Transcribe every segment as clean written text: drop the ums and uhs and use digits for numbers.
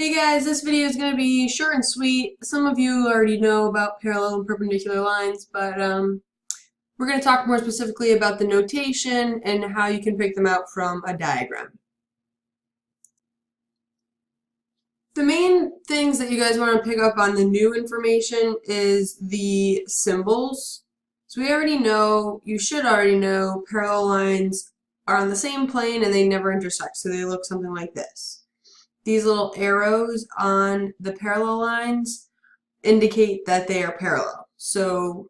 Hey guys, this video is going to be short and sweet. Some of you already know about parallel and perpendicular lines, but we're going to talk more specifically about the notation and how you can pick them out from a diagram. The main things that you guys want to pick up on the new information is the symbols. So we already know, you should already know, parallel lines are on the same plane and they never intersect, so they look something like this. These little arrows on the parallel lines indicate that they are parallel. So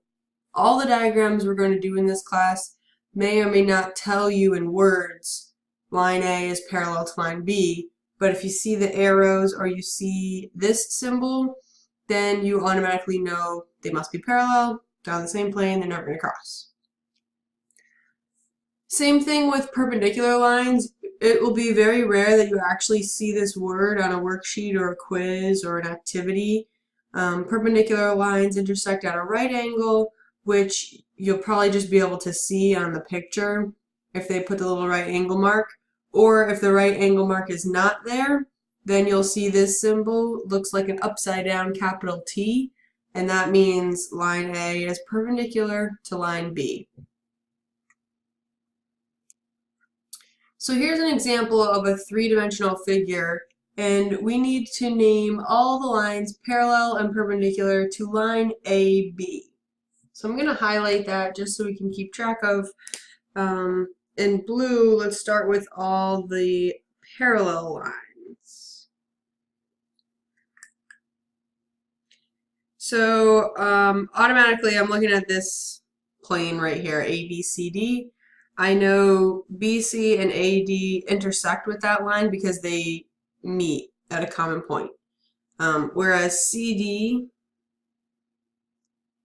all the diagrams we're going to do in this class may or may not tell you in words line A is parallel to line B, but if you see the arrows or you see this symbol, then you automatically know they must be parallel, they're on the same plane, they're never going to cross. Same thing with perpendicular lines. It will be very rare that you actually see this word on a worksheet or a quiz or an activity. Perpendicular lines intersect at a right angle, which you'll probably just be able to see on the picture if they put the little right angle mark. Or if the right angle mark is not there, then you'll see this symbol looks like an upside down capital T, and that means line A is perpendicular to line B. So here's an example of a three-dimensional figure, and we need to name all the lines parallel and perpendicular to line AB. So I'm going to highlight that just so we can keep track of. In blue, let's start with all the parallel lines. So automatically I'm looking at this plane right here, ABCD. I know BC and AD intersect with that line because they meet at a common point. Whereas CD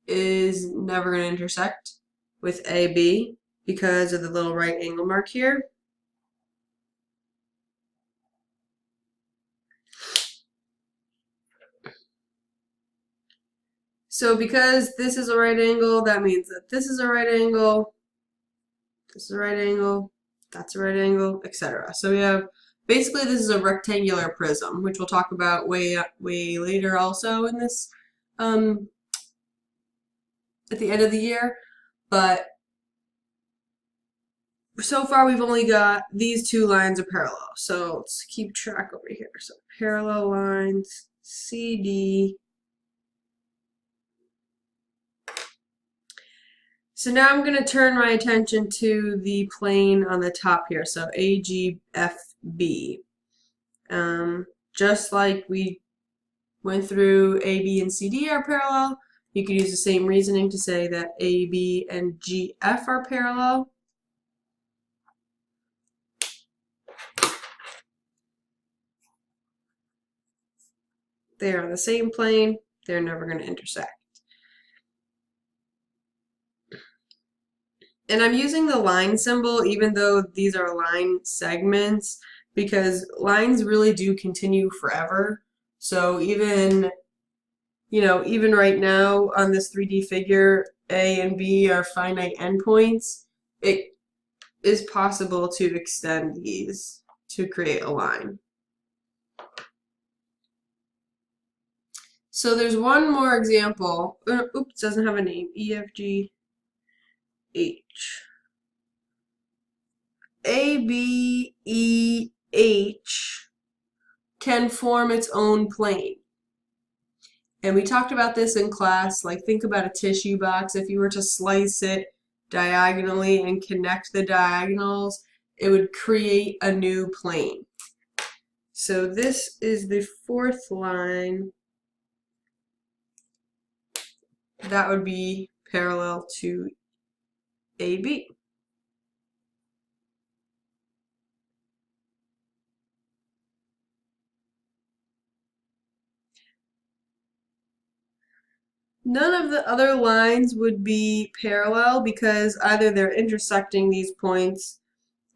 is never going to intersect with AB because of the little right angle mark here. So because this is a right angle, that means that this is a right angle, this is a right angle, that's a right angle, etc. So we have, basically this is a rectangular prism, which we'll talk about way later also in this, at the end of the year. But so far we've only got these two lines of parallel. So let's keep track over here. So parallel lines, CD. So now I'm going to turn my attention to the plane on the top here, so AGFB. Just like we went through AB and CD are parallel, you could use the same reasoning to say that AB and GF are parallel. They're on the same plane, they're never going to intersect. And I'm using the line symbol even though these are line segments because lines really do continue forever. So even, even right now on this 3D figure, A and B are finite endpoints. It is possible to extend these to create a line. So there's one more example. Oops, doesn't have a name. EFG. H. A, B, E, H can form its own plane. And we talked about this in class, like think about a tissue box. If you were to slice it diagonally and connect the diagonals, it would create a new plane. So this is the fourth line. That would be parallel to AB. None of the other lines would be parallel because either they're intersecting these points,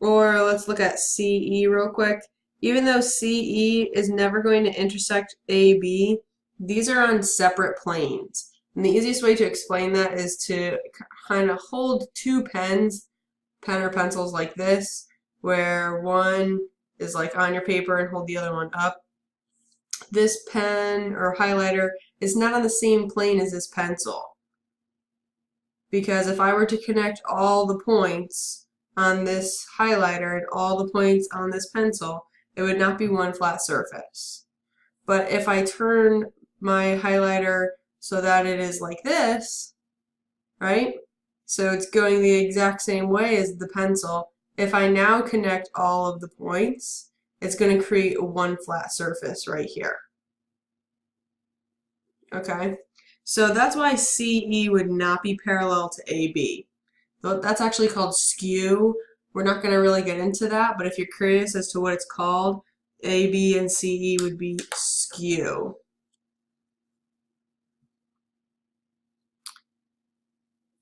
or let's look at CE real quick. Even though CE is never going to intersect AB, these are on separate planes. And the easiest way to explain that is to kind of hold two pens, pen or pencils like this, where one is like on your paper and hold the other one up. this pen or highlighter is not on the same plane as this pencil. Because if I were to connect all the points on this highlighter and all the points on this pencil, it would not be one flat surface. But if I turn my highlighter so that it is like this, right? So it's going the exact same way as the pencil. If I now connect all of the points, it's going to create one flat surface right here. Okay, so that's why CE would not be parallel to AB. That's actually called skew. We're not going to really get into that, but if you're curious as to what it's called, AB and CE would be skew.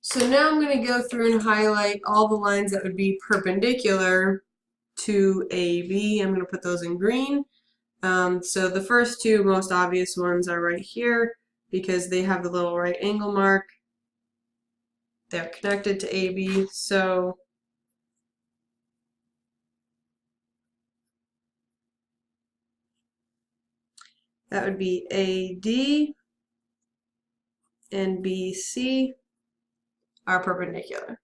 So now I'm going to go through and highlight all the lines that would be perpendicular to AB. I'm going to put those in green. So the first two most obvious ones are right here because they have the little right angle mark. They're connected to AB. So that would be AD and BC are perpendicular.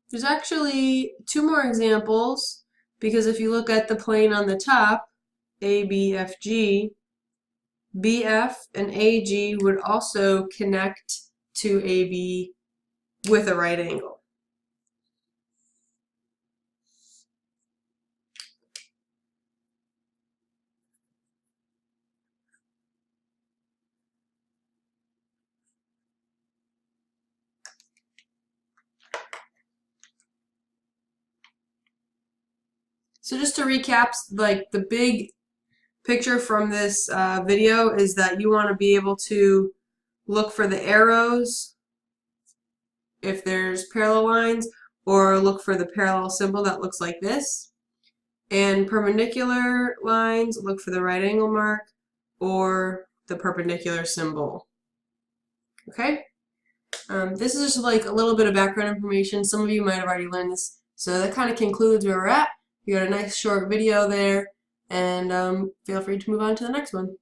There's actually two more examples because if you look at the plane on the top, ABFG, BF and AG would also connect to AB with a right angle. So just to recap, like the big picture from this video is that you want to be able to look for the arrows if there's parallel lines, or look for the parallel symbol that looks like this. And perpendicular lines, look for the right angle mark or the perpendicular symbol. Okay? This is just like a little bit of background information. Some of you might have already learned this. So that kind of concludes where we're at. You got a nice short video there, and feel free to move on to the next one.